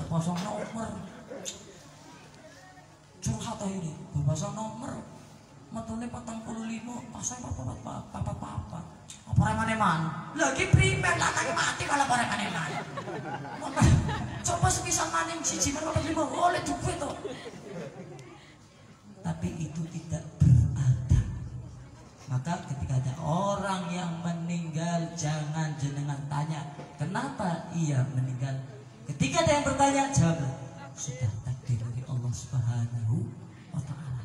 pasang nomor. Curhat aja ini, pasang nomor. Metune 45, pasang papa. Apa reman-reman? Lagi primer lanang mati kalau reman-reman. Coba semisal maning siji men 45 oleh duit to. Tapi itu tidak beradab. Maka ketika ada orang yang meninggal, jangan jenengan tanya kenapa ia meninggal. Ketika ada yang bertanya, jawab sudah takdir dari Allah Subhanahu wa Ta'ala.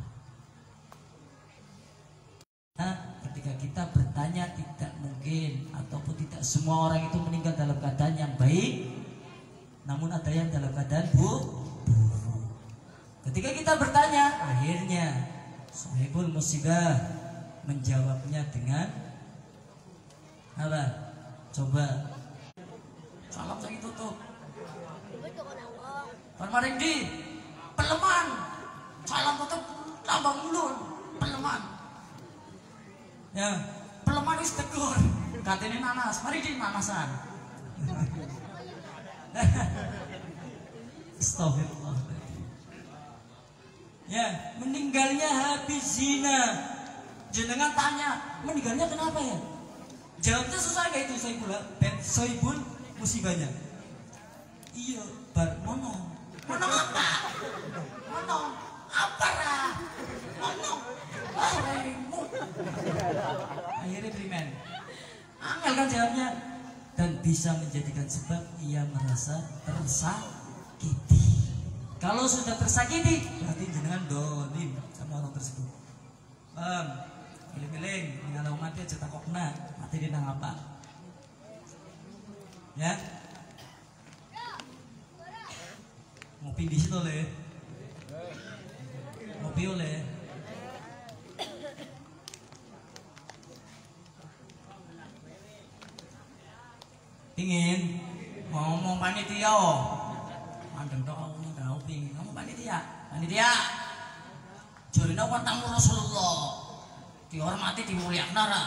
Nah, ketika kita bertanya, tidak mungkin ataupun tidak semua orang itu meninggal dalam keadaan yang baik, namun ada yang dalam keadaan buruk. Ketika kita bertanya, akhirnya sahibul musibah menjawabnya dengan apa? Coba salam saya tutup. Permaring di Peleman, salam tutup tambah mulun Peleman. Ya, Peleman wis tegur. Katene nanas, mari di nanasan. Astagfirullah. Ya, meninggalnya habis zina. Jenengan tanya, meninggalnya kenapa ya? Jawabnya susah kayak itu, soibun musibahnya. Iya, bar mono. Mono apa? Mono apa lah? Mono. Akhirnya primen. Angel kan jawabnya. Dan bisa menjadikan sebab ia merasa tersakiti. Kalau sudah tersakiti, berarti jenengan dolim sama orang tersebut. Pilih-pilih, kalau mati aja takokna, mati di nang apa? Ya? Ngopi di situ le. Ngopi oleh. Pingin ngomong panitia mandeng tok aku ndak pingin ngomong panitia jarine kan tamu Rasulullah dihormati dimulyakna ra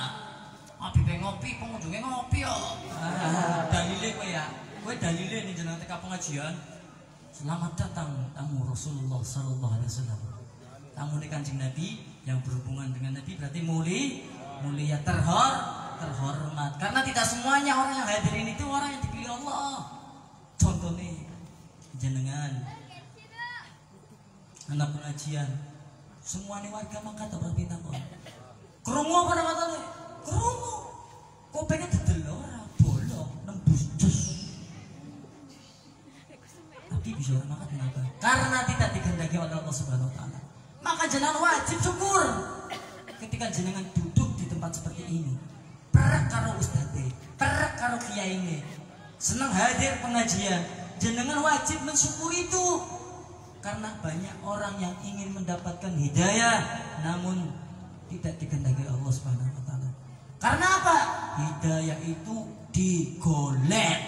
abibe ngopi pengunjunge ngopi yo dalile kowe ya kowe dalile ning jeneng TK pengajian selamat datang tamu Rasulullah sallallahu alaihi wasallam tamu Kanjeng Nabi yang berhubungan dengan Nabi berarti mulia terhormat karena tidak semuanya orang yang hadirin itu orang yang dipilih Allah. Contohnya jenengan anak pengajian semuanya warga maka tak berpindah kok kerungu apa namanya kerungu kok pengen didelok ora bolong nembus jus tapi bisa orang makan kenapa? Karena tidak dikehendaki oleh Allah Subhanahu wa Ta'ala. Maka jenengan wajib syukur ketika jenengan duduk di tempat seperti ini. Perak karo ustadz, perak karo kiai ini, senang hadir pengajian. Jenengan wajib mensyukuri itu, karena banyak orang yang ingin mendapatkan hidayah, namun tidak dikehendaki Allah Subhanahu Wa Taala. Karena apa? Hidayah itu digolek,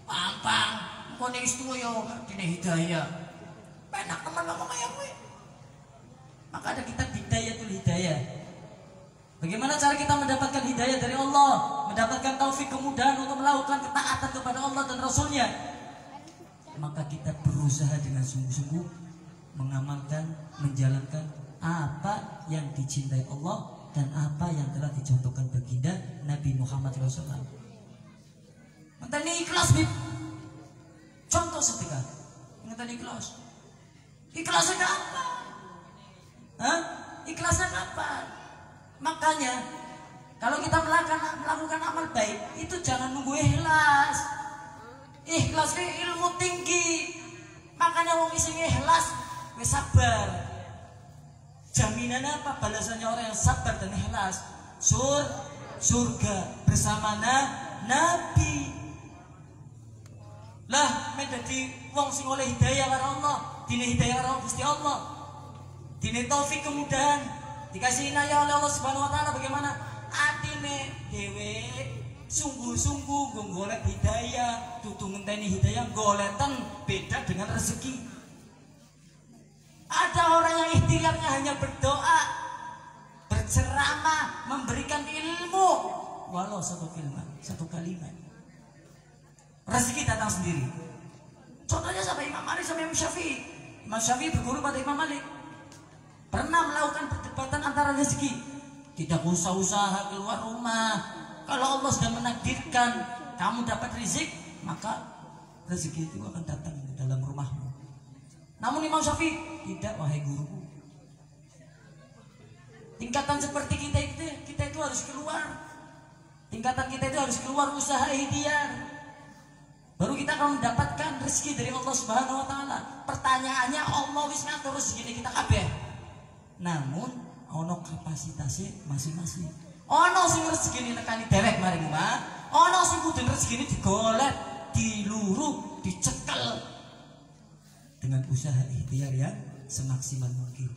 pampang, kau nih istuyo, ini hidayah. Enak teman ngomong kayak gue. Maka ada kitab Bidayatul Hidayah. Bagaimana cara kita mendapatkan hidayah dari Allah, mendapatkan taufik kemudahan untuk melakukan ketaatan kepada Allah dan Rasulnya? Maka kita berusaha dengan sungguh-sungguh mengamalkan, menjalankan apa yang dicintai Allah dan apa yang telah dicontohkan baginda Nabi Muhammad SAW. Mentani ikhlas, Bib. Contoh setika. Mentani ikhlas. Ikhlasnya apa? Hah? Ikhlasnya kapan? Makanya kalau kita melakukan amal baik itu jangan nunggu ikhlas. Ikhlas itu ilmu tinggi. Makanya wong sing ikhlas wis sabar. Jaminan apa balasannya orang yang sabar dan ikhlas? Surga bersama Nabi. Lah menjadi wong sing oleh hidayah karo Allah, dine hidayah karo Gusti Allah. Dine taufik kemudahan dikasih inayah oleh Allah Subhanahu Wa Taala. Bagaimana atine dewe sungguh-sungguh golek hidayah, tutu ngenteni hidayah goletan beda dengan rezeki. Ada orang yang ikhtiarnya hanya berdoa, berceramah, memberikan ilmu, walau satu kalimat, rezeki datang sendiri. Contohnya siapa? Malik sama Imam Syafi'i. Imam Syafi'i berguru pada Imam Malik. Pernah melakukan perdebatan antara rezeki. Tidak usah usaha keluar rumah. Kalau Allah sudah menakdirkan kamu dapat rezeki, maka rezeki itu akan datang ke dalam rumahmu. Namun Imam Syafi'i, tidak wahai guruku. Tingkatan seperti kita itu harus keluar. Tingkatan kita itu harus keluar usaha ikhtiar. Baru kita akan mendapatkan rezeki dari Allah Subhanahu wa taala. Pertanyaannya, Allah wis ngatur rezeki kita kabeh. Namun ono kapasitasnya masing-masing. Ono sing rezekine nekani dhewek maring omah, ono sing kudu rezekine digolek, diluru, dicekel dengan usaha ikhtiar yang semaksimal mungkin.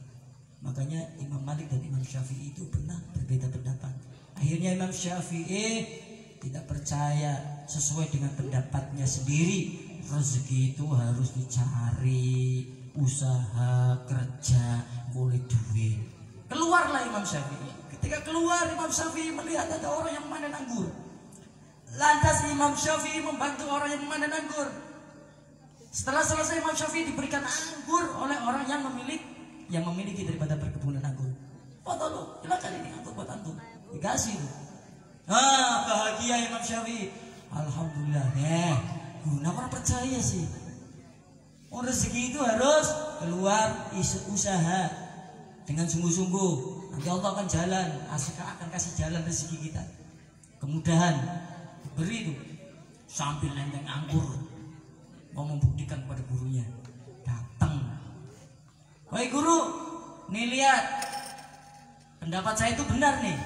Makanya Imam Malik dan Imam Syafi'i itu pernah berbeda pendapat. Akhirnya Imam Syafi'i tidak percaya sesuai dengan pendapatnya sendiri. Rezeki itu harus dicari, usaha, kerja, boleh duit. Keluarlah Imam Syafi'i. Ketika keluar, Imam Syafi'i melihat ada orang yang memanen anggur. Lantas Imam Syafi'i membantu orang yang memanen anggur. Setelah selesai, Imam Syafi'i diberikan anggur oleh orang yang memiliki daripada perkebunan anggur. Foto lo, silakan ini anggur buat antum. Dikasih tuh. Bahagia Imam Syafi'i. Alhamdulillah. Guna orang percaya sih. Rezeki itu harus keluar usaha dengan sungguh-sungguh. Nanti Allah akan jalan, akan kasih jalan rezeki kita. Kemudahan beri itu sambil nenteng anggur, mau membuktikan kepada gurunya. Datang, wahai guru, nih lihat, pendapat saya itu benar nih.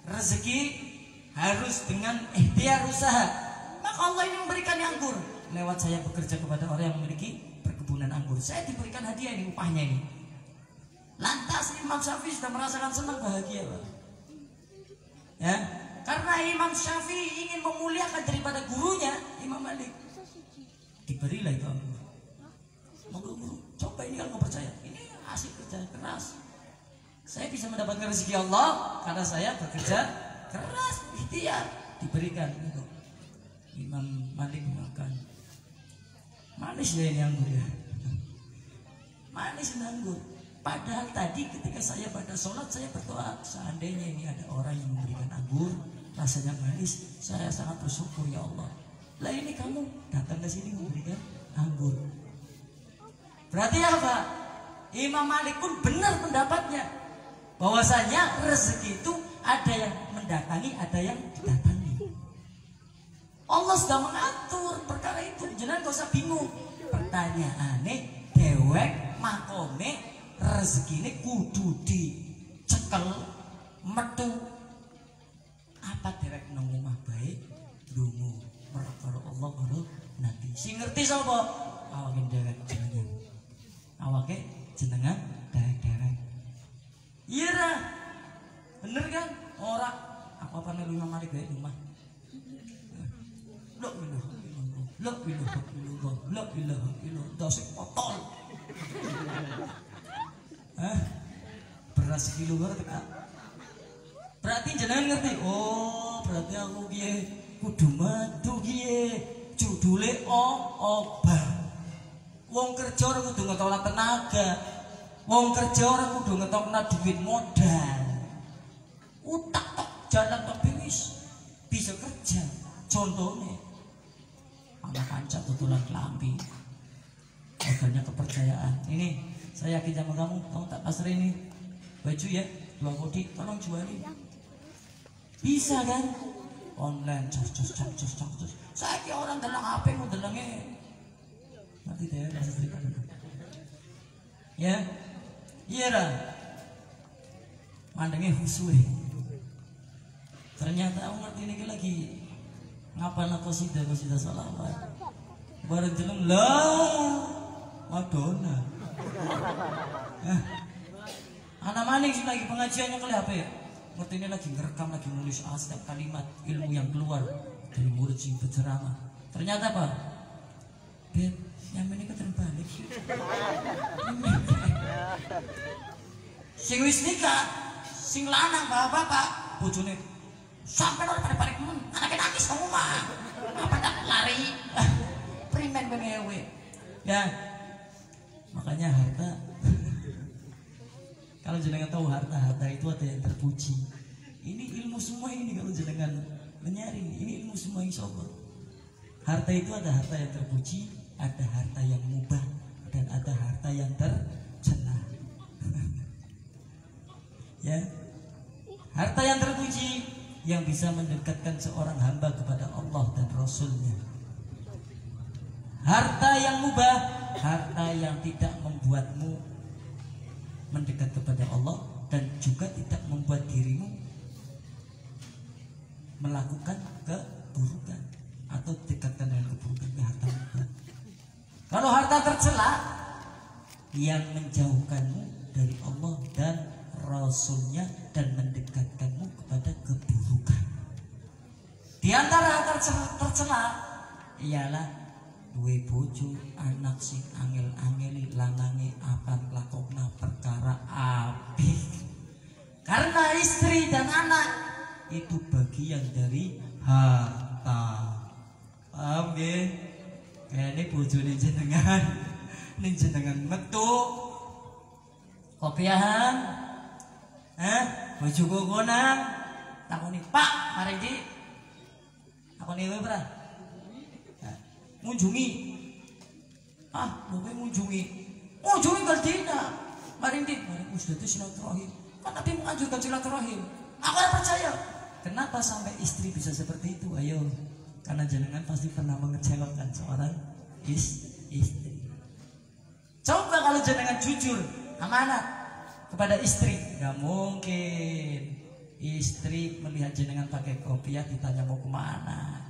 Rezeki harus dengan ikhtiar usaha. Maka Allah ini memberikan anggur lewat saya bekerja kepada orang yang memiliki perkebunan anggur. Saya diberikan hadiah ini, upahnya ini. Lantas Imam Syafi'i sudah merasakan senang, bahagia, Pak. Ya, karena Imam Syafi'i ingin memuliakan daripada gurunya Imam Malik. Diberilah itu anggur. Guru, coba ini kalau nggak percaya, ini asik kerja keras. Saya bisa mendapatkan rezeki Allah karena saya bekerja keras, ikhtiar. Diberikan itu. Imam Malik makan. Manis ya ini anggur ya. Manis ini anggur. Padahal tadi ketika saya pada sholat saya berdoa, seandainya ini ada orang yang memberikan anggur rasanya manis, saya sangat bersyukur ya Allah. Lah ini kamu datang ke sini memberikan anggur. Berarti apa? Imam Malik pun benar pendapatnya, bahwasanya rezeki itu ada yang mendatangi, ada yang didatangi. Allah sudah mengatur perkara itu. Jangan kau usah bingung. Pertanyaannya dewek makome rezeki ini kudu dicekel metu. Apa dewek nang omah bae dungu perkara Allah karo Nabi. Sing ngerti sapa? Awake dewek jenengan. Awake jenengan dewek. Iya ra? Bener kan? Ora apa-apa nek Imam Malik bae rumah. La ilaha illallah, dasik potol. Beras kilo berarti Kak. Berarti jenengan ngerti? Oh, berarti aku kiye kudu madu kiye. Judule obah. Wong kerja ora kudu ngetokna tenaga. Wong kerja ora kudu ngetokna duit modal. Utak tok jalan tok bisa kerja. Contohnya anak kanca tutulan kelambi, modalnya kepercayaan. Ini saya yakin sama kamu tak pasrah ini baju ya 2 kodi, tolong jualin. Bisa kan? Online cos. Saya kira orang dalam HP mau dalangnya nanti deh bahasa serikat itu. Ya, iya lah. Mandangnya khusus. Ternyata aku ngerti ini lagi ngapain aku qasidah salawat. Bareng jeleng lah Madonna. Anak maning sih lagi pengajiannya kali apa ya? Ngerti ini lagi ngerekam, lagi nulis setiap kalimat ilmu yang keluar dari murid sing berceramah. Ternyata apa? Beb, yang ini keterbalik. Sing wis nikah, sing lanang bapak-bapak, bojone sampai orang pada balik anaknya nangis kamu mah apa tak lari primen bengewe Ya, makanya harta. Kalau jenengan tahu harta itu ada yang terpuji. Ini ilmu semua ini kalau jenengan menyaring, ini ilmu semua yang sobat. Harta itu ada harta yang terpuji, ada harta yang mubah, dan ada harta yang tercela. Ya, harta yang terpuji yang bisa mendekatkan seorang hamba kepada Allah dan Rasulnya. Harta yang mubah, harta yang tidak membuatmu mendekat kepada Allah dan juga tidak membuat dirimu melakukan keburukan atau dekatkan dengan keburukan ke harta mubah. Kalau harta tercela yang menjauhkanmu dari Allah dan Rasulnya dan mendekatkanmu kepada keburukan. Di antara harta tercela ialah duwe bojo, anak sing angel-angeli, lanange apan lakokna perkara apik. Karena istri dan anak itu bagian dari harta. Paham nggih? Kene bojone jenengan ning jenengan metu kopiahan. Baju gogonan takoni, "Pak, mari di." Takoni wae, Bra. Ngunjungi. Lho kowe ngunjungi. Ngunjungi Galdina. Mari di, mari Ustaz silaturahim. Kan Nabi menganjurkan silaturahim. Aku ora percaya. Kenapa sampai istri bisa seperti itu? Ayo, karena jenengan pasti pernah mengecewakan seorang istri. Coba kalau jenengan jujur, amanat kepada istri, nggak mungkin istri melihat jenengan pakai kopiah ditanya mau kemana.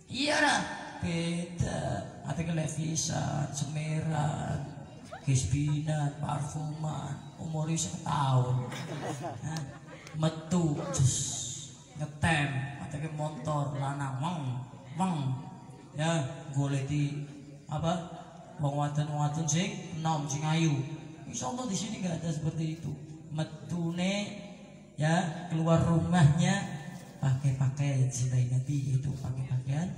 Iya lah, beda. Ada levisan, semeran, gesbinan, parfuman, umurnya 1 tahun. Metu, ngetem, ada motor, lanang, ya, golek di apa? Wong wadon sing enom sing ayu. Insyaallah di sini nggak ada seperti itu. Metune ya keluar rumahnya pakai pakaian cintai Nabi, itu pakai pakaian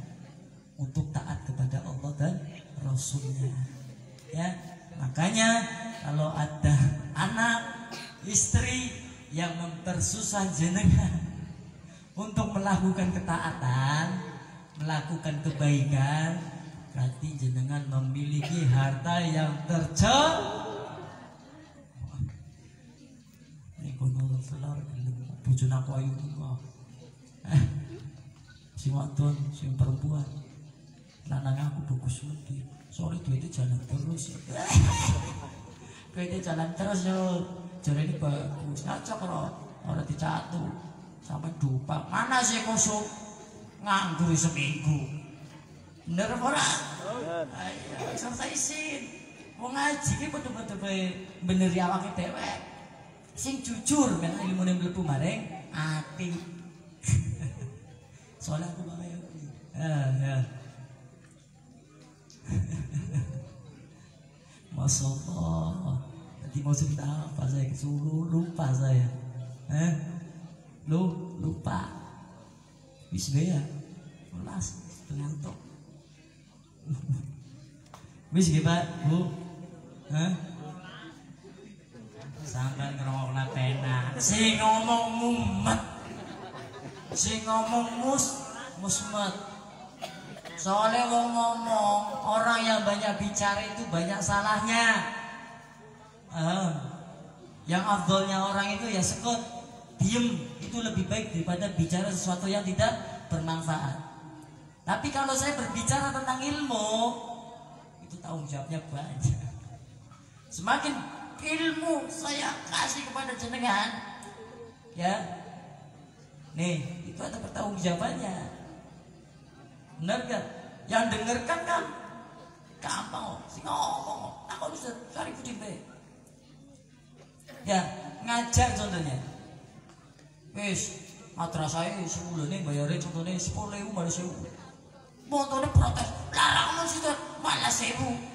untuk taat kepada Allah dan Rasulnya. Ya, makanya kalau ada anak istri yang mempersusah jenengan untuk melakukan ketaatan, melakukan kebaikan, berarti jenengan memiliki harta yang tercela. Bujun aku ayu juga. Si wadon, si perempuan, lanang aku bagus mesti. Sorry duitnya jalan terus. Duitnya jalan terus yo. Jare ini bagus. Cocok loh. Orang dicatu sampai dupa. Mana sih kosong nganggur seminggu. Bener apa ora? Ayo selesaiin. Wong ngaji ki betul-betul bener awake dhewe. Sing jujur men ilmune mlebu maring ati. Soalnya aku bawa ya. Masya Allah. Tadi mau cerita apa saya suruh lupa saya. Lupa. Wis ya. Ulas ngantuk. Wis nggih Pak, Bu. Sampai ngerokokna penak. Sing ngomong mumet, sing ngomong musmet. Soalnya wong ngomong, orang yang banyak bicara itu banyak salahnya. Yang afdolnya orang itu ya sekut, diem, itu lebih baik daripada bicara sesuatu yang tidak bermanfaat. Tapi kalau saya berbicara tentang ilmu, itu tanggung jawabnya banyak. Semakin ilmu saya kasih kepada jenengan, ya, nih itu ada pertanggungjawabannya. Benar gak? Yang dengarkan kan gampang, sih ngomong, aku bisa cari putih be. Ya, ngajak contohnya. Wis, madrasah sebulan nih bayarnya contohnya 10.000 malah 1.000. Motornya protes, larang sih malah 1.000.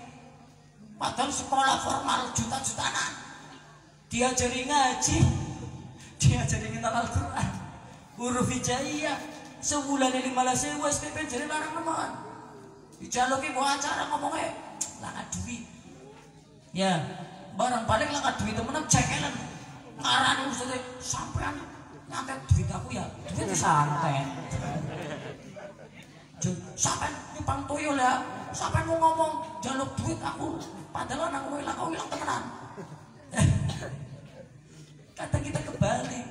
Padahal sekolah formal juta-jutaan. Diajari ngaji, diajari ngenal Al-Quran, huruf hijaiyah. Sebulan ini malah sewa SPP jadi larang teman. Dijaluki bawa acara ngomongnya langkat duit. Ya, barang balik langkat duit temenan cekelan. Ngarani ustadz sampean nyantet duit aku ya, duit santet. Sampean nyumpang tuyul ya, sampean mau ngomong jaluk duit aku, padahal anak kau hilang temenan. Kata kita kebalik.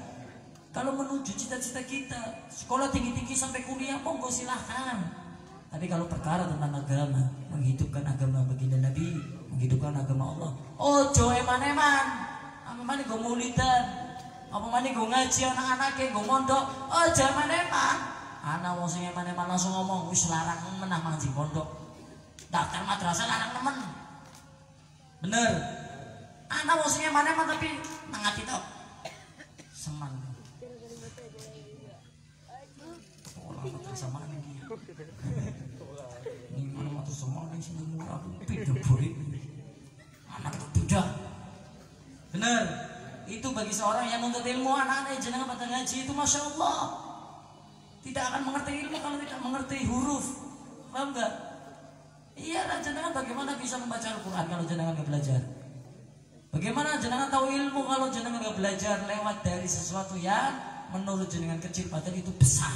Kalau menuju cita-cita kita, sekolah tinggi-tinggi sampai kuliah, monggo silahkan. Tapi kalau perkara tentang agama, menghidupkan agama baginda Nabi, menghidupkan agama Allah, ojo eman-eman. Apa mana gue maulidan, apa mana gue ngaji anak-anaknya, gue mondok, ojo eman-eman. Anak mau sing eman-eman langsung ngomong, wis larang menah manjing pondok. Daftar madrasah larang temen. Bener. Anak mau sing eman-eman tapi nangati tok. Seman. Pola madrasah mana ini? Ini mana madrasah mana sing murah beda boleh. Anak beda. Bener. Itu bagi seorang yang menuntut ilmu, anak-anak jenengan pada ngaji itu masya Allah. Tidak akan mengerti ilmu kalau tidak mengerti huruf. Paham enggak? Iya, dan jenengan bagaimana bisa membaca Al-Quran kalau jenengan nggak belajar? Bagaimana jenengan tahu ilmu kalau jenengan nggak belajar lewat dari sesuatu yang menurut jenengan kecil padahal itu besar?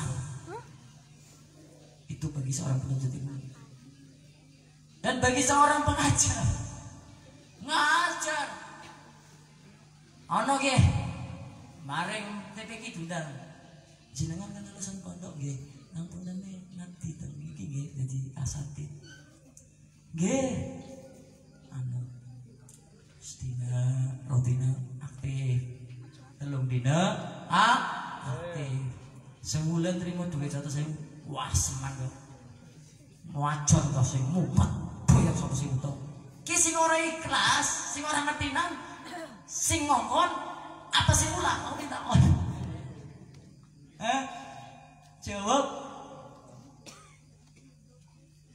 Itu bagi seorang penuntut ilmu. Dan bagi seorang pengajar, ngajar. Ono nggih, maring TPK diundang. Jenengan kan lulusan pondok nggih, nampunane nanti ten iki nggih dadi asatid. Nggih. Anu Sedina Rodina aktif. Telung dina aktif. Sebulan terima duit 100.000. Wah, semangat. Wajon to sing mumet boyok sapa sing utuh. Ki sing ora ikhlas, sing ora ngerti nang, sing ngongkon apa sing ulang? Aku minta on. Jawab.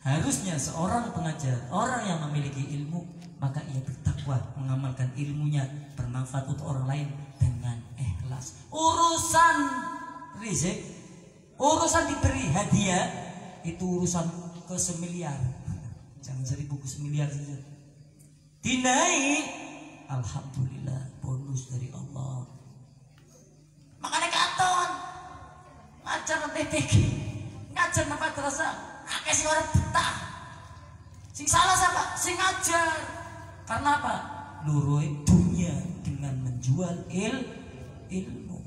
Harusnya seorang pengajar, orang yang memiliki ilmu, maka ia bertakwa, mengamalkan ilmunya, bermanfaat untuk orang lain dengan ikhlas. Urusan rizq, urusan diberi hadiah, itu urusan ke semiliar. Jangan jadi buku semiliar saja. Dinaik, alhamdulillah, bonus dari Allah. Makanya katon ngajar TPK, ngajar napa terasa, akeh sing ora betah. Sing salah siapa? Sing ngajar. Karena apa? Luruh dunia dengan menjual ilmu.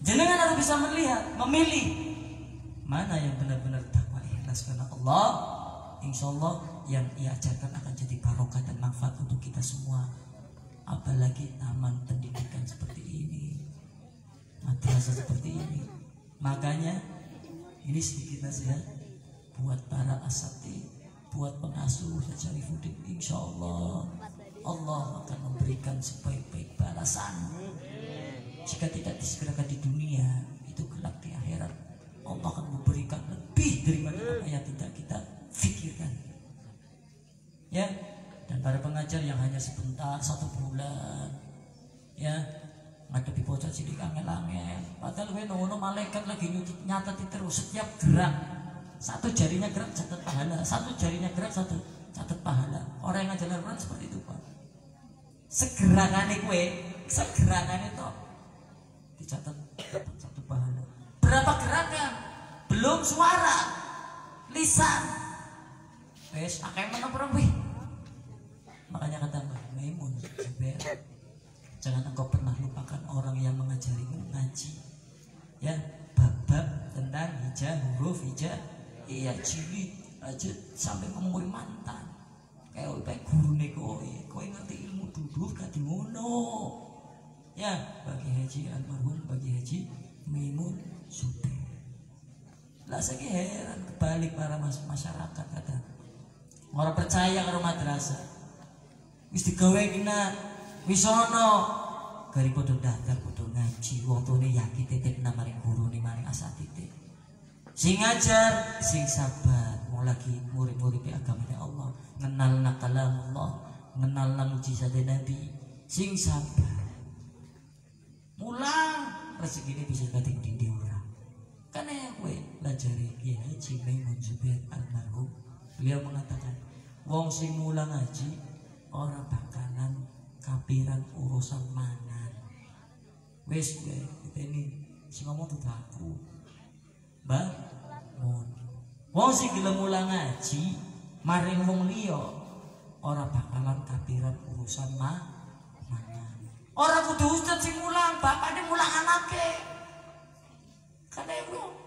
Jenengan harus bisa melihat, memilih mana yang benar-benar takwa ikhlas karena Allah. Insya Allah yang ia ajarkan akan jadi barokah dan manfaat untuk kita semua. Apalagi taman pendidikan seperti ini, madrasah seperti ini. Makanya ini sedikit nasihat buat para asatidz, buat pengasuh Syarifuddin. Insya Allah Allah akan memberikan sebaik-baik balasan. Jika tidak disegerakan di dunia, itu kelak di akhirat Allah akan memberikan lebih daripada apa yang tidak kita pikirkan. Ya, dan para pengajar yang hanya sebentar, 1 bulan, ya, ngadepi bocah cilik angel-angel, padahal gue nunggu malaikat lagi nyatet terus setiap gerak, 1 jarinya gerak catat pahala, 1 jarinya gerak catat pahala. Orang yang ngajar Al-Quran seperti itu Pak. Segerakane gue, segerakane itu dicatat 1 pahala. Berapa gerakan? Belum suara, lisan. Wes, akeh mana perang weh. Makanya kata Mbah Maimun, jangan engkau pernah lupakan orang yang mengajarimu ngaji. Ya, bab-bab tentang hijab, huruf hijab, iya cilik aja sampai ngomongin mantan. Kayak baik gurune kowe ngerti ilmu duduk kadi ngono. Ya, bagi Haji Almarhum, bagi Haji Maimun Zubair. Lah saiki heran kebalik para masyarakat kata. Ora percaya karo madrasah. Wis digawe kena wis ana gari padha daftar padha ngaji wong tuane yakin titip nang maring gurune maring asatidz. Sing ngajar sing sabar mau lagi murid-murid agamanya Allah, ngenalna kalamullah, ngenalna mujizat Nabi, sing sabar. Mulang rezekine bisa kating dindi ora. Kan ya kowe lajari Kiai Haji Maimun Zubair Almarhum. Beliau mengatakan, wong sing mulang ngaji ora bakalan kapiran urusan mangan. Wis kowe ini sing ngomong tuh aku. Bangun. Wong sing gelem mulang ngaji maring wong liya ora bakalan kapiran urusan mangan. Ora kudu ustaz sing mulang, bapakne mulang anake. Kan ibu.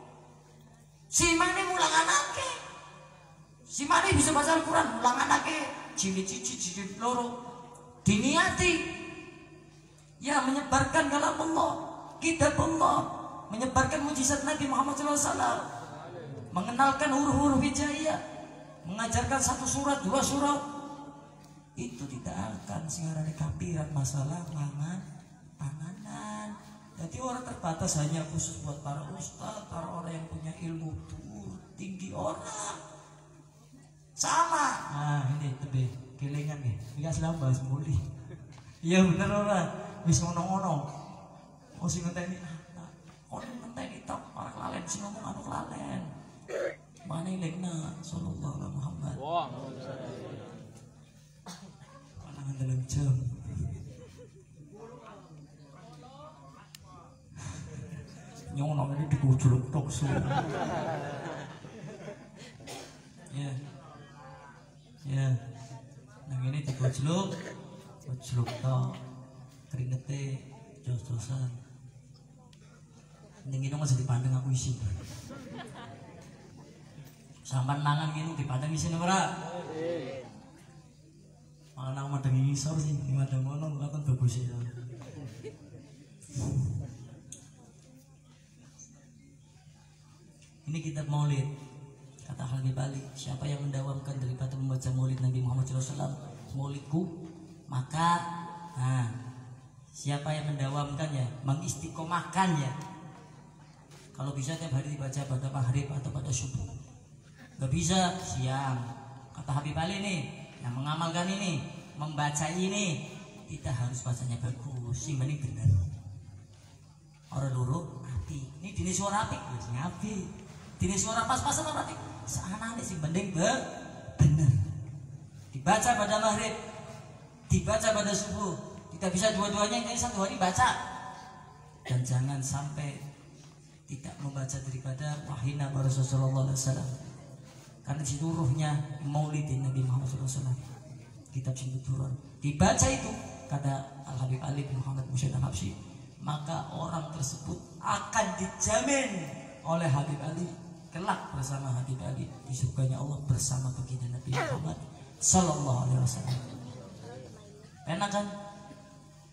Si mane mulang anake. Si mane bisa baca Al-Qur'an mulang anake. Jilid 1, jilid 2. Diniati ya menyebarkan kalam Allah, kitab Allah, menyebarkan mujizat Nabi Muhammad SAW, mengenalkan huruf-huruf hijaiyah, mengajarkan 1 surat 2 surat. Itu tidak akan singarane kapiran masalah panganan. Jadi orang terbatas hanya khusus buat para ustaz, para orang yang punya ilmu tinggi orang. Sama. Nah ini tebe kelingan nih. Enggak selama bahas muli. Iya bener ora. Wis ngono-ngono. Oh sing ngenteni. Oh ngenteni tok ora kelalen sing ngomong anu kelalen. Mane lekna sallallahu alaihi Muhammad. Wah. Panangan dalam jam. Nyono ini dikuculuk tok su. Ya. Ya. Nang ini dikuculuk tok. Keringete jos-josan. Ning ini masih dipandang aku isi. Sampan mangan ngene dipandang isi ora? Malah nang madang ngisor sih, di madang ngono kan bagus ya. Ini kitab Maulid. Kata Habib Ali, siapa yang mendawamkan daripada membaca Maulid Nabi Muhammad SAW, Maulidku, maka siapa yang mendawamkannya, mengistiqomahkannya. Kalau bisa tiap hari dibaca pada maghrib atau pada subuh. Gak bisa siang. Kata Habib Ali nih, yang mengamalkan ini, membaca ini, kita harus bacanya bagus, sing penting benar. Orang loro api. Ini dini suara api, ngapi. Dini suara pas-pasan orang api. Seanane sing penting benar. Dibaca pada maghrib, dibaca pada subuh. Kita bisa dua-duanya, ini 1 hari baca. Dan jangan sampai tidak membaca daripada wahina Rasulullah SAW. Karena di situ ruhnya maulidin Nabi Muhammad SAW. Kitab sing turun dibaca itu, kata Al-Habib Ali bin Muhammad Musyad Al-Habsyi, maka orang tersebut akan dijamin oleh Habib Ali kelak bersama Habib Ali di surganya Allah bersama baginda Nabi Muhammad Sallallahu Alaihi Wasallam. Enak kan?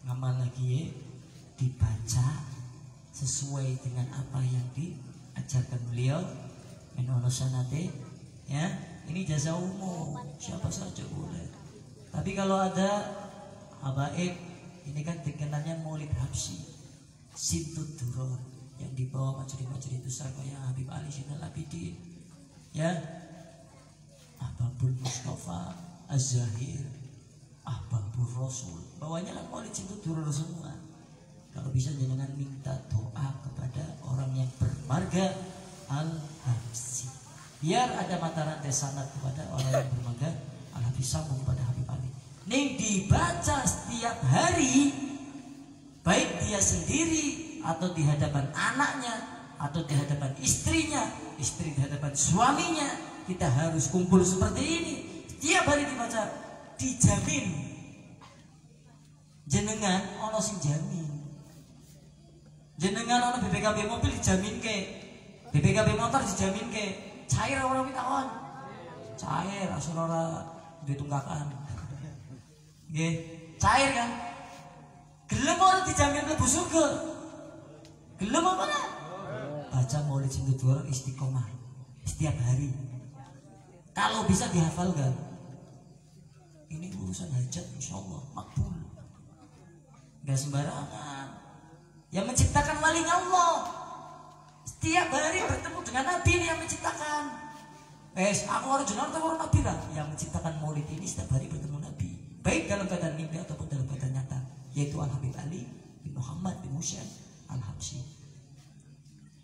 Ngamal lagi dibaca sesuai dengan apa yang diajarkan beliau menono sanate. Ya, ini jasa umum, siapa saja boleh. Tapi kalau ada habaib, ini kan dikenalnya Maulid Habsyi, Sintud Duror, yang dibawa majelis-majelis besar kayak Habib Ali Zainal Abidin, ya, Ahbabul Mustafa, Az-Zahir, Ahbabul Rasul, bawanya kan Maulid Sintud Duror semua. Kalau bisa jangan minta doa kepada orang yang bermarga Al-Habsyi. Biar ada mata rantai sanad kepada orang yang bermarga Al-Habsyi sambung pada Habib Ali. Ning dibaca setiap hari, baik dia sendiri atau di hadapan anaknya atau di hadapan istrinya, istri di hadapan suaminya, kita harus kumpul seperti ini. Setiap hari dibaca, dijamin. Jenengan ono sing jamin. Jenengan ono BPKB mobil dijamin ke, BPKB motor dijamin ke. Cair orang minta on, cair asal orang ditunggakan, cair kan? Gelem orang dijamin lebu surga, gelem apa lah? Baca Maulid Sintud Duror istiqomah setiap hari. Kalau bisa dihafalkan, ini urusan hajat, insya Allah makbul. Gak sembarangan. Yang menciptakan walinya Allah. Setiap hari bertemu dengan Nabi ini yang menciptakan. Aku orang jenazah atau orang Nabi lah. Yang menciptakan Maulid ini setiap hari bertemu Nabi. Baik dalam keadaan mimpi ataupun dalam keadaan nyata. Yaitu Al-Habib Ali bin Muhammad bin Musyad Al-Habsyi.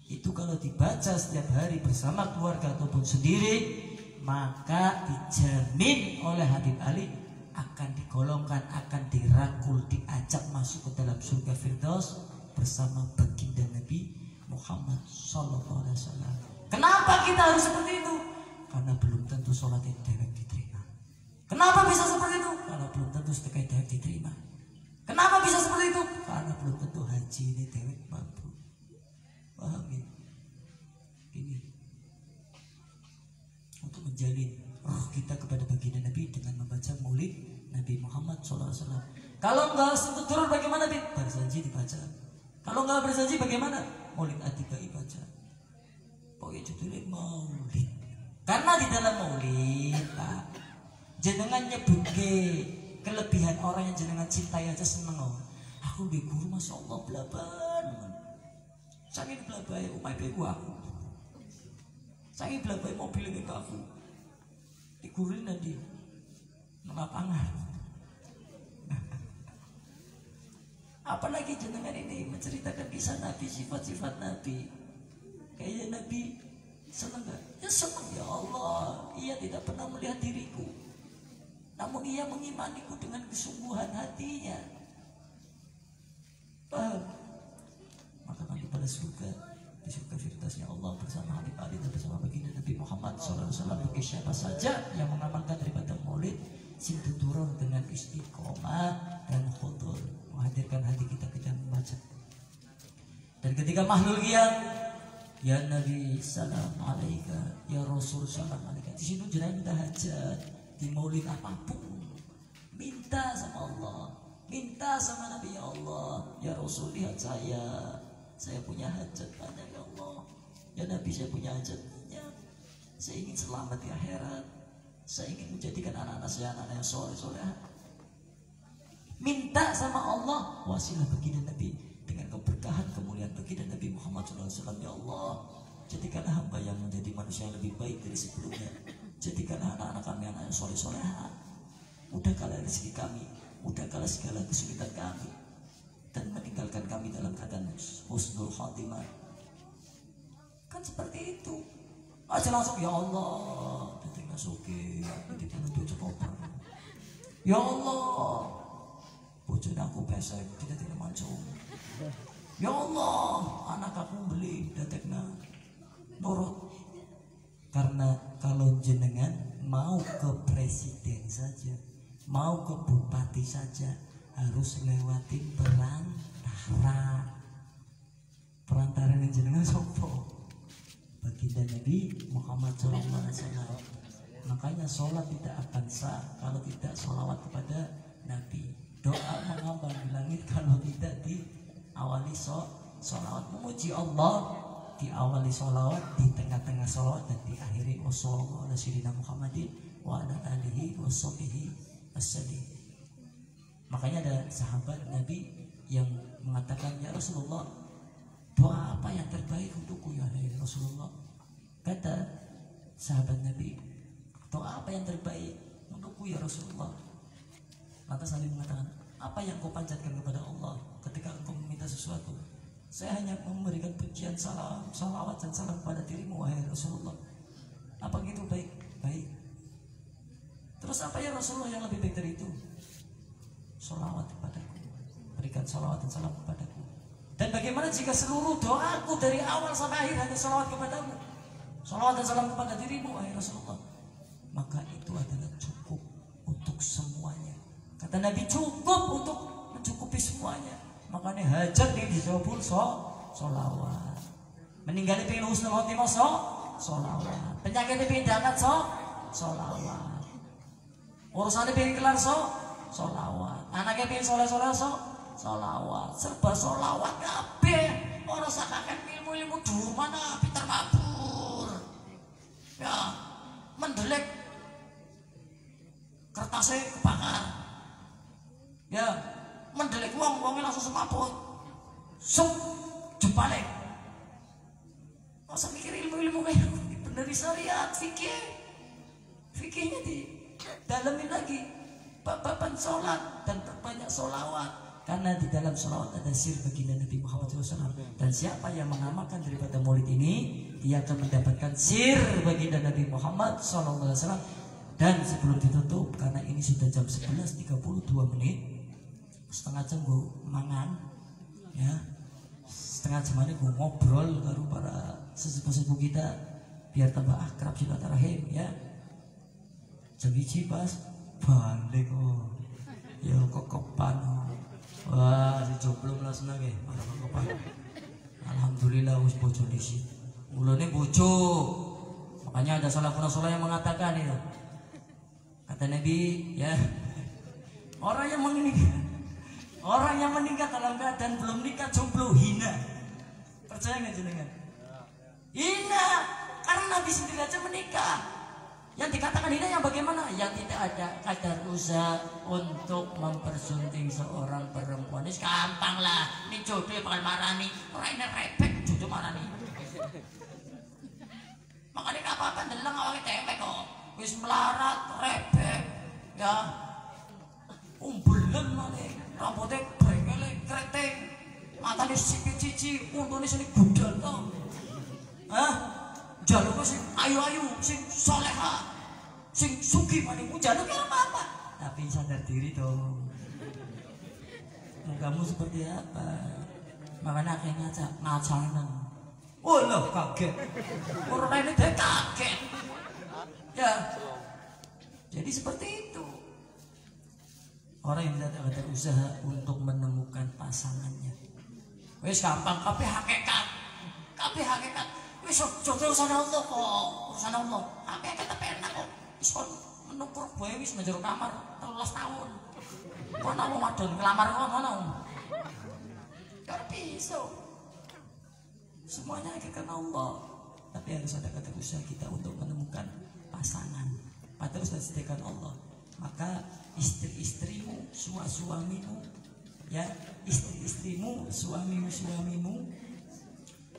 Itu kalau dibaca setiap hari bersama keluarga ataupun sendiri, maka dijamin oleh Habib Ali akan digolongkan, akan dirangkul, diajak masuk ke dalam surga Firdaus bersama baginda Nabi Muhammad Sallallahu Alaihi Wasallam. Kenapa kita harus seperti itu? Karena belum tentu sholat dewek diterima. Kenapa bisa seperti itu? Karena belum tentu sedekah dewek diterima. Kenapa bisa seperti itu? Karena belum tentu haji ini dewek mampu. Paham ya? Ini untuk menjalin roh kita kepada baginda Nabi dengan membaca maulid Nabi Muhammad SAW. Kalau enggak sentuh turun bagaimana Bid? Berjanji dibaca. Kalau enggak berjanji bagaimana? Maulid Atibai baca. Pokoknya judulnya maulid. Karena di dalam maulid Pak, jenengan nyebutke kelebihan orang yang jenengan cintai aja seneng. Aku di guru masya Allah belaban. Saking belabai umai beku aku. Saking belabai mobil ini aku. Digurin nanti lapangan. Apalagi jenengan ini menceritakan kisah Nabi, sifat-sifat Nabi. Kayaknya Nabi senang gak? Ya senang ya Allah. Ia tidak pernah melihat diriku, namun ia mengimaniku dengan kesungguhan hatinya. Paham? Maka nanti pada surga, di surga Firdausnya Allah bersama Habib Ali dan bersama baginda Nabi Muhammad SAW. Bagi siapa saja yang mengamalkan daripada maulid, sintu turun dengan istiqomah dan khudur, menghadirkan hati kita dalam membaca. Dan ketika mahlukiyat, ya Nabi salam alaika, ya Rasul salam alaika, di situ jenengan minta hajat. Di maulid apapun minta sama Allah, minta sama Nabi, ya Allah, ya Rasul lihat saya punya hajat banyak ya Allah, ya Nabi saya punya hajat banyak, saya ingin selamat di akhirat, saya ingin menjadikan anak-anak saya anak-anak yang soleh. Minta sama Allah wasilah baginda Nabi dengan keberkahan kemuliaan baginda Nabi Muhammad SAW. Ya Allah, jadikanlah hamba yang menjadi manusia yang lebih baik dari sebelumnya. Jadikanlah anak-anak kami anak yang soleh-soleha. Mudahkanlah rezeki kami, mudahkanlah segala kesulitan kami, dan meninggalkan kami dalam keadaan husnul khatimah. Kan seperti itu. Aja langsung ya Allah, titik nasuki, titik nuju koper. Ya Allah, bojone aku pesek, tidak mancung. Ya Allah, anak aku beli, datekna nurut. Karena kalau jenengan mau ke presiden saja, mau ke bupati saja, harus lewatin perantara. Perantara yang jenengan sopo? Baginda Nabi Muhammad SAW. Makanya sholat tidak akan sah kalau tidak sholawat kepada Nabi. Doa mengambang di langit kalau tidak diawali sholawat. Memuji Allah diawali sholawat, di tengah-tengah sholawat, dan diakhiri wassalamualaikum warahmatullahi Muhammadin wa ala alihi washabihi wasallim. Makanya ada sahabat Nabi yang mengatakan, ya Rasulullah, doa apa yang terbaik untukku ya Rasulullah? Kata sahabat Nabi, doa apa yang terbaik untukku ya Rasulullah? Lantas Nabi mengatakan, apa yang kau panjatkan kepada Allah ketika engkau meminta sesuatu? Saya hanya memberikan pujian, salam, salawat dan salam kepada dirimu wahai Rasulullah. Apa gitu baik? Baik. Terus apa ya Rasulullah yang lebih baik dari itu? Salawat kepadaku. Berikan salawat dan salam kepadaku. Dan bagaimana jika seluruh doaku dari awal sampai akhir hanya salawat kepadamu? Salawat dan salam kepada dirimu wahai Rasulullah. Maka itu adalah cukup untuk semuanya. Kata Nabi, cukup untuk mencukupi semuanya. Makanya hajat ini disebut sholawat. Meninggali pengen husnul khotimah sholawat. Penyakitnya pengen dapat sholawat. Urusannya pengen kelar sholawat. Anaknya pengen soleh-soleh sholawat. Serba sholawat kabeh. Orang sakakan ilmu-ilmu dulu mana pintar mabur. Ya, mendelek kertasnya kebakar. Ya, mendelik wongnya langsung semaput, jebalik. Masa mikir ilmu-ilmu kayak bener di syariat, fikihnya di dalamin lagi, bab-baban sholat dan perbanyak sholawat. karena di dalam sholawat ada sir baginda Nabi Muhammad SAW. Dan siapa yang mengamalkan daripada maulid ini, dia akan mendapatkan sir baginda Nabi Muhammad SAW. Dan sebelum ditutup, karena ini sudah jam 11.32 menit, setengah jam gue mangan, ya, setengah jam ini gue ngobrol baru para sesepuh-sepuh kita biar tambah akrab silaturahim, ya. Jam hiji pas balik ya kokopan. Wah, si jomblo lah seneng ya, malah kokopan. Alhamdulillah wis bojo disi. Mulane bojo. Makanya ada salafun saleh yang mengatakan itu. Kata Nabi, ya, orang yang menikah dalam keadaan belum nikah jomblo hina. Percaya nggak jenengan? Hina, karena Nabi sendiri aja menikah. Yang dikatakan hina yang bagaimana? Yang tidak ada kadar usaha untuk mempersunting seorang perempuan. Ini gampang lah. Ini jodoh bakal marani. Orang ini repek jodoh marani. Makanya nggak apa-apa ndelang awake tempe kok. Wis melarat, repek, ya, umbelan maning, rambutnya brengele, keriting, matanya cici, untune sini budal toh, jaluknya sing ayu-ayu, sing soleha, sing sugih maning, jaluknya apa? Tapi sadar diri dong, kamu seperti apa? Makanya akhirnya ngacain, oh loh kaget, orang ini dia kaget. Ya, jadi seperti itu. Orang yang tidak ada usaha untuk menemukan pasangannya. Wes gampang, tapi hakikat. Wes jodoh urusan Allah kok, urusan Allah. Hakikat tapi enak kok. Wes kon menukur boy wis njero kamar 13 tahun. Kok ana wong wadon ngelamar ngono. Ya bisa. Semuanya hakikat Allah. Tapi harus ada kata usaha kita untuk menemukan pasangan. Padahal sudah disediakan Allah. Maka istri-istrimu, suamimu, ya, istri-istrimu, suamimu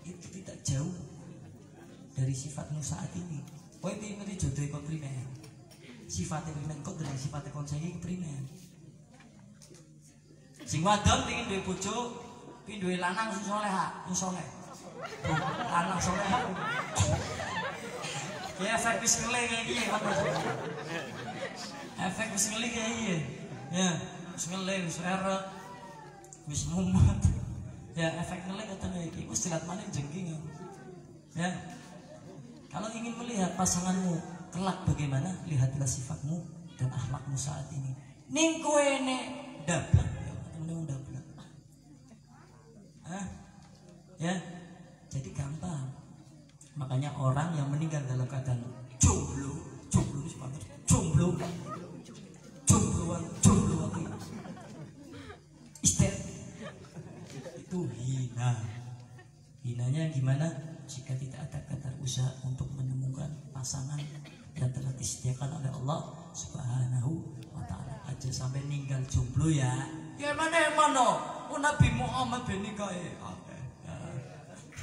itu tidak jauh dari sifatmu saat ini. Kowe pengen jodoh kok primer. Sifatnya primer kok dari sifatnya kon saiki primer. Sing wadon pengen duwe bojo, pengen duwe lanang sing saleh. Lanang saleh. Ya efek wis ngele kayak gini kan. Efek wis ngele kayak gini. Ya, wis ngele, wis eret, wis mumet. Ya efek ngele kata kayak gini. Wis dilat maning jengking. Ya. Kalau ingin melihat pasanganmu kelak bagaimana, lihatlah sifatmu dan akhlakmu saat ini. Ning kowe nek dablek, temen-temen dablek. Ya. Jadi gampang. Makanya orang yang meninggal dalam keadaan jomblo itu seperti jombloan ister itu hina. Hinanya gimana? Jika tidak ada kadar usaha untuk menemukan pasangan yang telah disediakan oleh Allah Subhanahu wa ta'ala. Aja sampai ninggal jomblo ya. Ya mana? Oh Nabi Muhammad bin nikahe.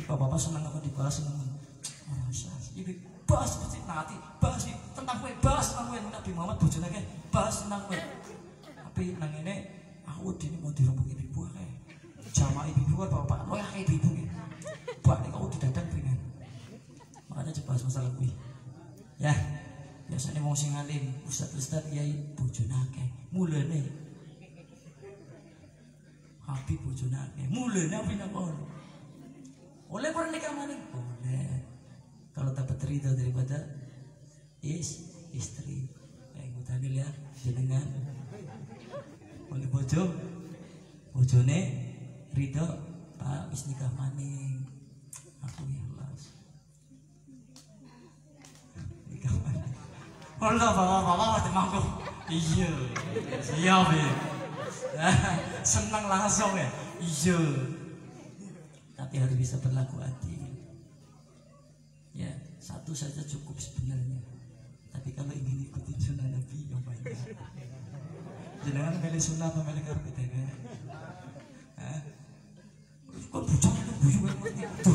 Bapak-bapak senang apa dibahas senang. Ibu bahas pasti nanti bahas tentang kue, bahas tentang kue Nabi Muhammad bojone akeh, bahas tentang kue. Tapi nang ngene aku dene mau dirembuk ibu akeh. Jamaah ibu kan bapak, oh akeh ibu iki. Balik aku didadak pengen. Makanya coba bahas masalah kue. Ya, biasanya wong sing alim, ustaz kiai bojone akeh. Mulane Habib bojone akeh. Mulane apa napa? Oleh pernikahan maning? Boleh. Kalau dapat ridho daripada istri, kayak mutanil ya, jenengan oleh bojone ridho, Pak wis nikah maning, aku ikhlas. Nikah maning. Allah bapak mati mangkuk. Iya, siap ya. Senang langsung ya. Iya. Tapi harus bisa berlaku adil. Ya, satu saja cukup sebenarnya. Tapi kalau ingin ikutin sunnah Nabi yang banyak. Jangan milih sunnah atau milih karpet ya. Kok bujang itu buyu yang ngerti.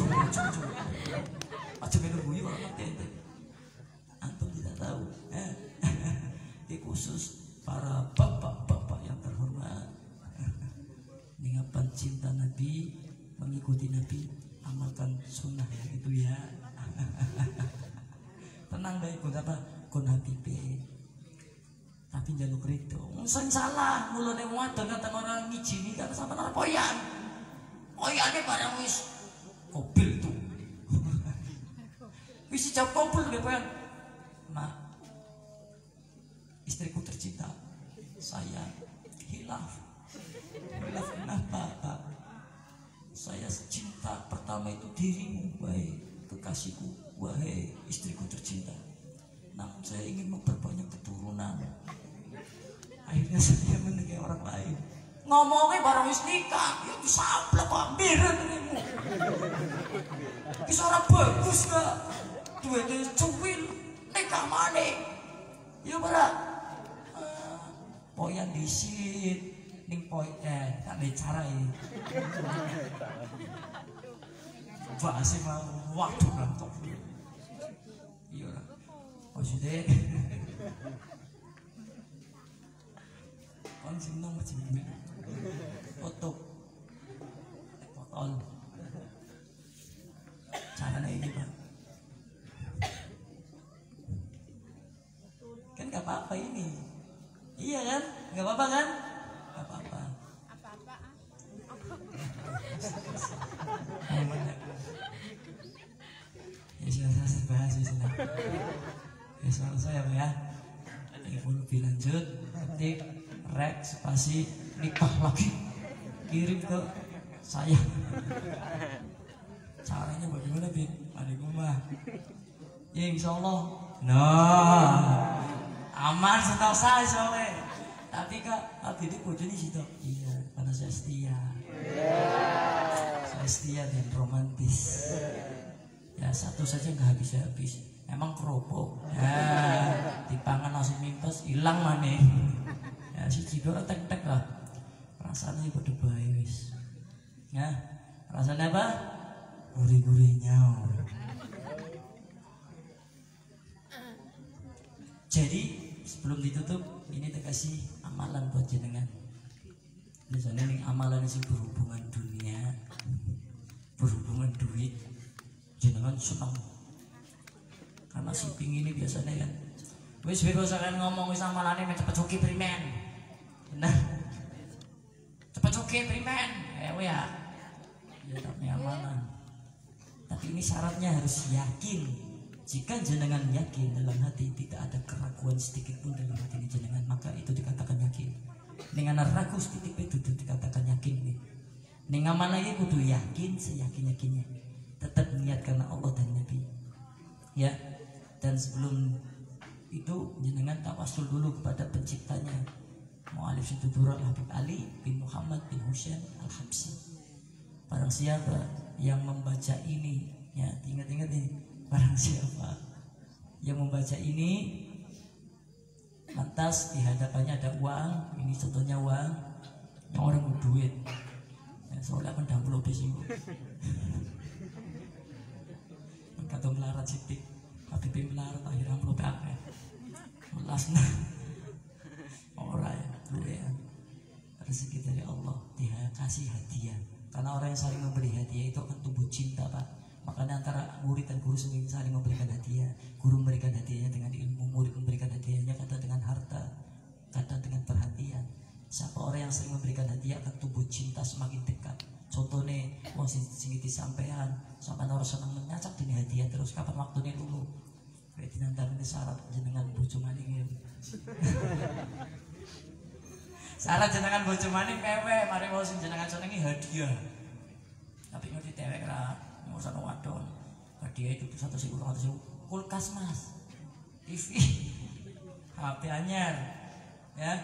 Aja milih buyu orang ngerti itu. Antum tidak tahu. Ini khusus para bapak-bapak yang terhormat. Nabi, amalkan sunnah itu ya. Tenang deh, kon Habibe. Tapi jaluk rido. Sing salah mulane wadon kata orang ngijini kan sampe ora poyan. Poyane barang wis mobil tuh. Wis jauh kompul deh poyan. Mak, istriku tercinta, saya hilaf. Hilaf kenapa, Pak? Saya cinta pertama itu dirimu, wahai kekasihku, wahai istriku tercinta. Namun saya ingin memperbanyak keturunan. Akhirnya saya menikahi orang lain. Ngomongnya barang wis nikah, ya disaplek kok miren dirimu. Wis ora bagus gak? Duwene cuwil nikah maneh. Ya ora. Poyan disit ning tak bicara ini. Bahasa mah waduh rantok. Iya ora. Maksudnya kon sing nang macam ini. Foto. Foto. Caranya ini, Pak. Kan gak apa-apa ini. Iya kan? Gak apa-apa kan? Gak apa-apa. Apa-apa. Ya sudah saya bahas di sini. Ya soal saya ya. Info lebih lanjut. Ketik rek spasi nikah lagi. Kirim ke saya. Caranya bagaimana, Bin? Adikku mah. Ya insyaallah. Nah. Aman setahu saya soalnya. Tapi Kak, tapi di bojone situ. Iya, karena saya setia. Saya setia dan romantis. Ya satu saja nggak habis-habis. Emang kerupuk. Ya, dipangan nasi mintos hilang maneh. Ya si Cido tek-tek lah. Rasanya pada bae wis. Ya, rasanya apa? Gurih-gurihnya. Jadi sebelum ditutup ini dikasih amalan buat jenengan. Misalnya nih amalan sih berhubungan dunia, berhubungan duit, jenengan senang. Karena shipping ini biasanya kan, wis bebas kan ngomong wis amalane cepet cuki primen, benar? Cepet cuki primen, ya, ya tapi amalan. Tapi ini syaratnya harus yakin. Jika jenengan yakin dalam hati tidak ada keraguan sedikit pun dalam hati ini jenengan, maka itu dikatakan yakin. Dengan ragu sedikit itu dikatakan yakin. Dengan mana ya kudu yakin seyakin-yakinnya. Tetap niat karena Allah dan Nabi. Ya. Dan sebelum itu jenengan tawasul dulu kepada penciptanya. Mu'alif Situdurat Habib Ali bin Muhammad bin Husain Al-Habsyi. Barang siapa yang membaca ini, ya ingat-ingat nih. Barang siapa yang membaca ini lantas di hadapannya ada uang, ini contohnya uang, yang orang mau duit, ya, soalnya kan dahulu di sini, kata melarat sitik, tapi melarat akhirnya belum pakai, melasnya orang ya, duit ya, rezeki dari Allah, dia kasih hadiah, karena orang yang saling memberi hadiah itu akan tumbuh cinta, Pak. Makanya antara murid dan guru saling memberikan hadiah. Guru memberikan hadiahnya dengan ilmu, murid memberikan hadiahnya kata dengan harta, kata dengan perhatian. Siapa orang yang sering memberikan hadiah akan tumbuh cinta semakin dekat. Contohnya, wong sing disampaikan, sampai orang senang menyacak dini hadiah terus kapan waktunya dulu. Kayak dinantarane syarat jenengan bojo maning. Syarat jenengan bojo maning pewe, mari wong sing jenengan senengi hadiah. Tapi ngerti tewek ra urusan wadon, hadiah itu 100.000, 200.000, kulkas mas, TV, HP anyar, ya.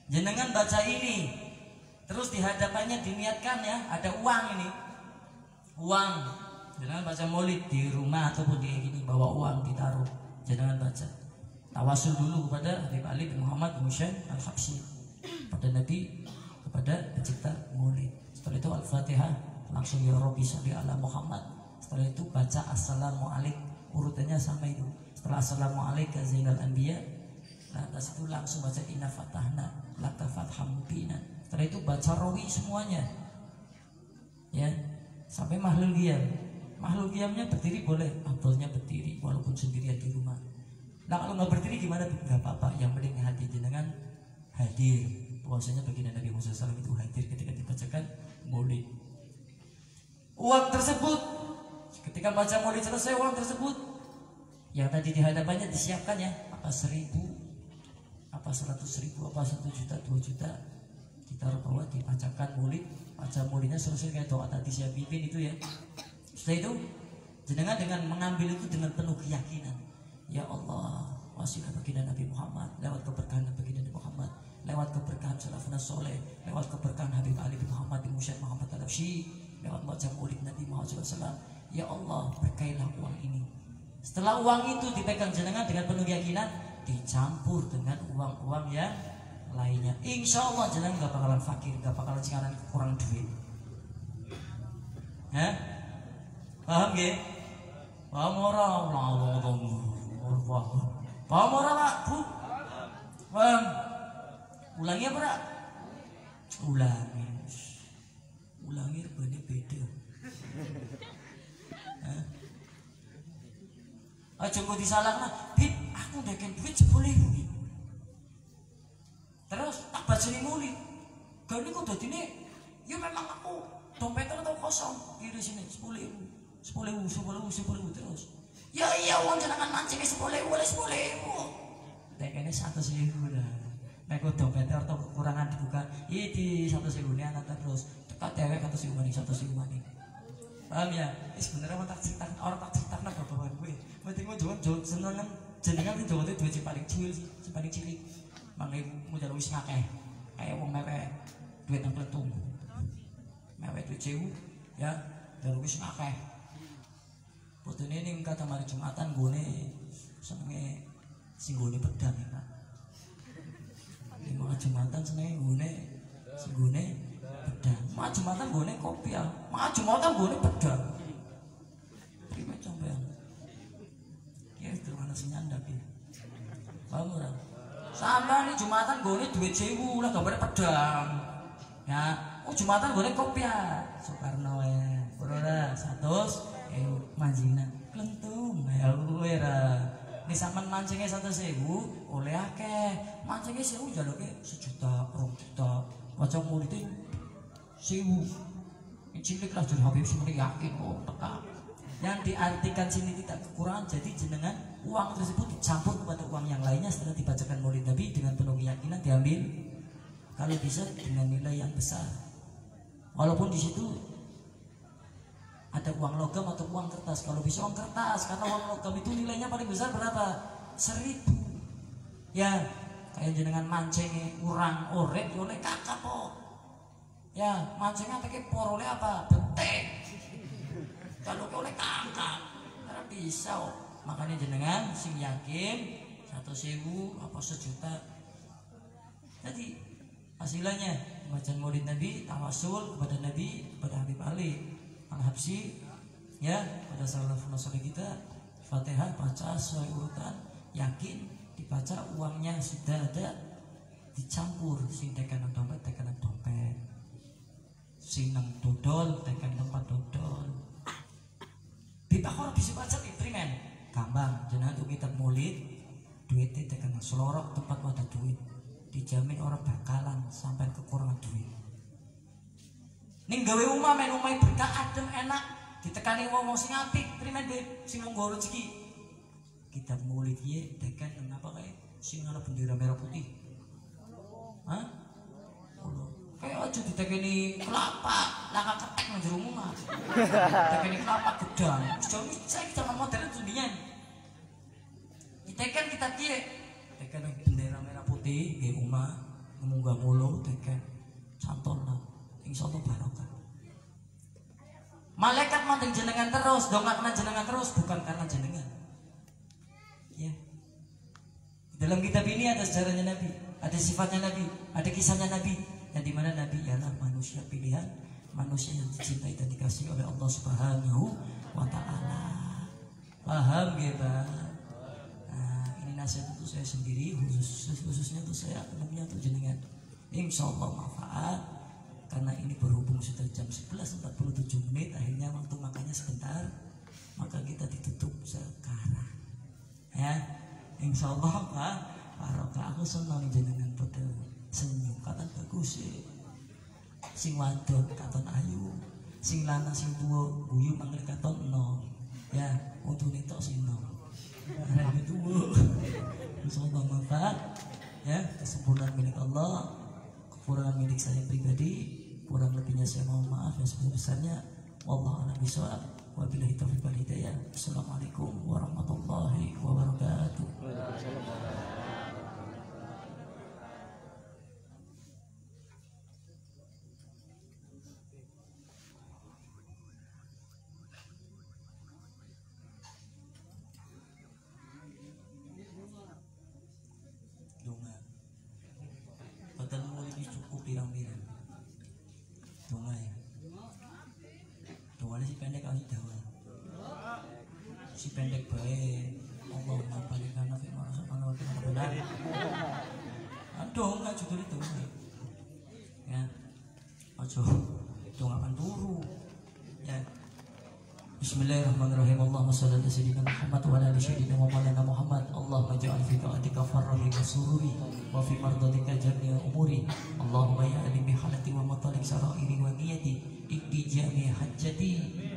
Jenengan baca ini, terus di hadapannya diniatkan ya, ada uang ini, uang. Jenengan baca maulid di rumah ataupun di gini bawa uang ditaruh, jenengan baca. Tawasul dulu kepada Habib Ali bin Muhammad bin Husain Al-Habsyi, pada Nabi, kepada pencipta maulid. Setelah itu Al-Fatihah. Langsung ya Rabbi sholli ala Muhammad. Setelah itu baca assalamualaikum, urutannya sama itu. Setelah assalamualaikum zainal anbiya, lantas itu langsung baca inna fatahna laka fatham mubina. Setelah itu baca rawi semuanya. Ya. Sampai makhluk qiyam. Makhluk qiyamnya berdiri boleh, afdalnya berdiri walaupun sendirian di rumah. Nah kalau nggak berdiri gimana? Nggak apa-apa, yang penting hati jenengan hadir. Puasanya baginda Nabi Muhammad SAW itu hadir ketika dibacakan maulid. Uang tersebut ketika baca maulid selesai, uang tersebut yang tadi di hadapannya disiapkan ya, apa 1.000, apa 100.000, apa 1 juta, 2 juta, ditaruh bawah, dibacakan maulid. Baca maulidnya selesai kayak doa tadi saya pimpin itu ya. Setelah itu jenengan dengan mengambil itu dengan penuh keyakinan, ya Allah wasilah baginda Nabi Muhammad, lewat keberkahan baginda Nabi Muhammad, lewat keberkahan salafun soleh, lewat keberkahan Habib Ali bin Muhammad bin Musyad Muhammad Al-Habsyi, lewat baca maulid Nabi Muhammad SAW, ya Allah berkailah uang ini. Setelah uang itu dipegang jenengan dengan penuh keyakinan, dicampur dengan uang-uang yang lainnya, insya Allah jenengan gak bakalan fakir, gak bakalan sekarang kurang duit. Paham gak? Paham orang? Paham orang Pak? Bu? Paham? Ulangi apa Pak? Ulangi rupanya beda. Aja kok disalahkan, Bib, aku ndeken duit 10.000. Terus tak bacani maulid. Gak ini kok dadine ya memang aku dompetnya atau kosong. Kiri sini 10.000 terus. Ya iya uang jenengan mancingnya 10.000 oleh 10.000. Tekene 100.000 dah. Nek dompetnya atau kekurangan dibuka, di 100.000 ini anak terus. Tekat dewek 100.000 maning, 100.000 maning. Paham ya? Sebenarnya mau tak cerita, orang tak cerita nak bapak gue. Penting mau jawab seneng jenengan itu jawabnya duit si paling cilik, si paling cilik. Mangai mau jalur wis ngakeh, kayak wong mewek duit nang kletung, mewek duit cewu, ya jalur wis ngakeh. Foto ini kata mari Jumatan gue senenge sing gue pedang ya Pak. Lima Jumatan senenge gue sing gue pedang. Ma Jumatan gue kopi ya, ma Jumatan gue pedang. Terima sampean. Ya itu mana sih nyandak ya? Paham ora? Sama nih Jumatan gue duit 1.000 lah gambarnya pedang. Ya, Jumatan gue kopi ya. Soekarno ya, berora 100 manjina klentung ya gue ra. Nih sampean mancingnya 100.000 oleh akeh. Mancingnya 1.000 jaluke 1 juta, 2 juta. Baca murid 1.000. Cilik lah jadi Habib sini yakin kok peka. Yang diartikan sini tidak kekurangan, jadi jenengan uang tersebut dicampur kepada uang yang lainnya setelah dibacakan maulid Nabi dengan penuh keyakinan diambil. Kalau bisa dengan nilai yang besar. Walaupun di situ ada uang logam atau uang kertas. Kalau bisa uang kertas, karena uang logam itu nilainya paling besar berapa? 1.000. Ya, kayak jenengan mancing urang orek oleh kakak kok. Ya, mancingnya pakai por oleh apa? Betek. Kalau oleh kakak, karena bisa. Makanya jenengan sing yakin 100.000 apa 1 juta. Jadi hasilnya bacaan maulid Nabi, tawasul kepada Nabi, kepada Habib Ali Al-Habsyi, ya, pada salafun soleh kita, Fatihah baca sesuai urutan, yakin dibaca uangnya sudah ada, dicampur sing tekan dompet, sing nang dodol tekan tempat dodol. Dipakor bisa baca instrumen gampang jenengan tuh kitab maulid duitnya tekan selorok tempat wadah duit dijamin orang bakalan sampai kekurangan duit. Ning gawe umah men umah berkah adem enak ditekani wong sing apik instrumen duit sing monggo rezeki. Kitab maulid ye tekan kenapa kayak sing ana bendera merah putih. Hah? Kayak aja ditekeni kelapa, laka ketek nang jero omah. Ditekeni kelapa gedang. Jauh saya kita modern dunia. Diteken kita piye? Teken bendera merah putih nggih omah, munggah mulu teken santol lah. Insyaallah barokah. Malaikat mandeng jenengan terus, dongakna jenengan terus bukan karena jenengan. Ya. Dalam kitab ini ada sejarahnya Nabi, ada sifatnya Nabi, ada kisahnya Nabi. Yang dimana Nabi ialah manusia pilihan, manusia yang dicintai dan dikasihi oleh Allah Subhanahu wa Ta'ala. Paham ya Pak? Nah, ini nasihat untuk saya sendiri, khususnya untuk saya, umumnya untuk jenengan. Insya Allah manfaat. karena ini berhubung sudah jam 11.47 menit, akhirnya waktu makannya sebentar, maka kita ditutup sekarang. Ya, insya Allah Pak Barokah, aku senang jenengan pada senyum, kata bagus ya. Sing wadon katon ayu, sing lanang sing tuwa guyu manggil katon no. Ya, untune tok sino. Arek tuwa. Insyaallah manfaat. Ya, kesempurnaan milik Allah, kekurangan milik saya pribadi, kurang lebihnya saya mohon maaf yang sebesar-besarnya. Wallahu a'lam bishawab. Wabillahi taufiq wal hidayah. Assalamualaikum warahmatullahi wabarakatuh. Padahal ini cukup pirang-pirang. Donga ya. Dongane si pendek kali dawa. Si pendek bae. Allahumma barik lana fi ma razaqtana wa qina adzaban. Donga judul itu. Ya. Aja donga kan turu. Ya. Bismillahirrahmanirrahim. Allahumma shalli ala sayyidina Muhammad wa ala ali sayyidina Maulana Muhammad. Allahumma ja'al fi ta'atika farrahi wa sururi wa fi mardatika jami'a umuri. Allahumma ya alim bi halati wa matalik sarairi wa niyati ikdi jami'a hajjati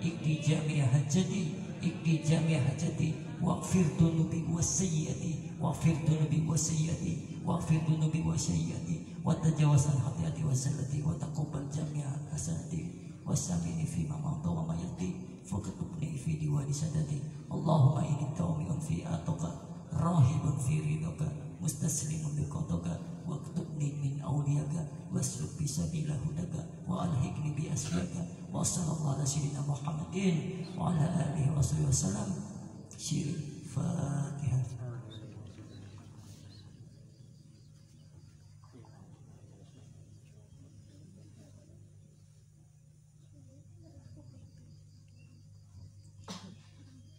ikdi jami'a hajjati ikdi jami'a hajjati waghfir dhunubi wa sayyiati waghfir dhunubi wa sayyiati waghfir dhunubi wa sayyiati wa tajawaz an khati'ati wa sallati wa taqabbal jami'a hasanati wasamini fi ma ma'ta wa ma yati fakatubni fi diwani sadati. Allahumma inni tawmi'un fi atoka rahibun fi ridhoka mustaslimun bi qadaka waktubni min awliyaka wasluk bi sabila hudaka wa alhiqni bi asfiyaka wa sallallahu ala sayyidina Muhammadin wa ala alihi wa sahbihi wasallam. Syiri Fatihah.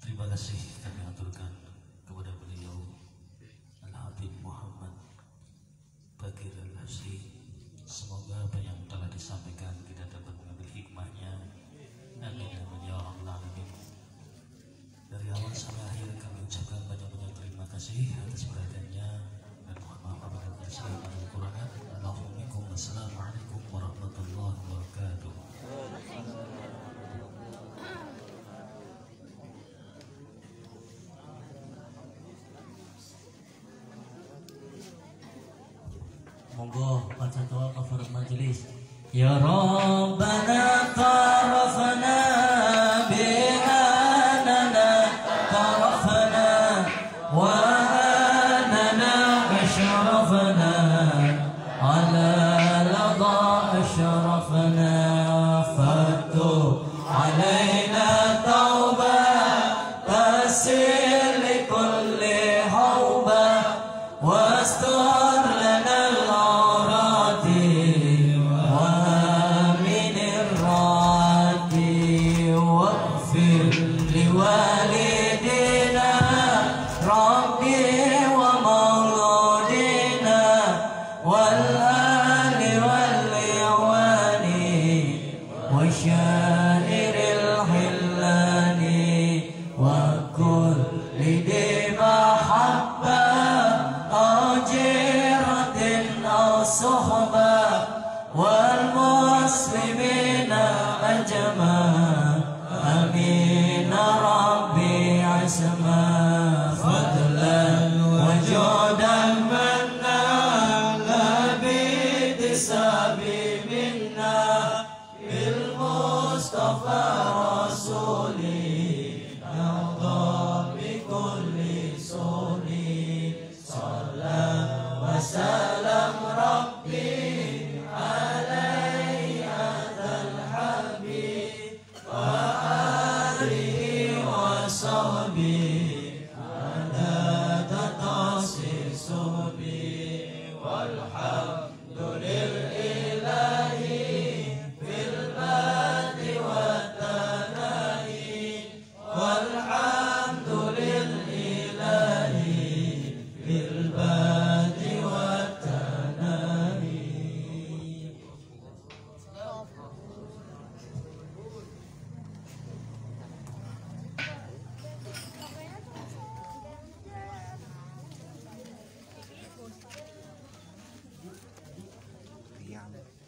Terima kasih kami aturkan kepada beliau Al-Habib Muhammad Bakir Al-Habsyi. Semoga apa yang telah disampaikan kita dapat mengambil hikmahnya. Amin ya rabbal alamin. Dari awal sampai akhir kami ucapkan banyak-banyak terima kasih atas perhatiannya dan mohon maaf apabila tersalah dan kekurangan. Assalamualaikum warahmatullahi wabarakatuh. Monggo baca doa kafarat majelis. Ya Rabbana tarafna bi anana tarafna wa anana ashrafna ala ladha ashrafna fatu alaina tauba tasil likulli hauba wastur lana لوالدنا ربي ومولودنا والآل والإعوان وشائر الحلان وكل ذي محبة أو جيرة أو صحبة والمسلمين أجمعين. آمين ربي عسما فضلا وجودا منا لا باكتساب منا بالمصطفى رسولي نرضى بكل سولي صلى وسلم ربي عليه هذا الحبيب وصحبه على تخصيص به والحمد لله في الباد والثناء والحمد لله في الباد والثناء wabarakatuh.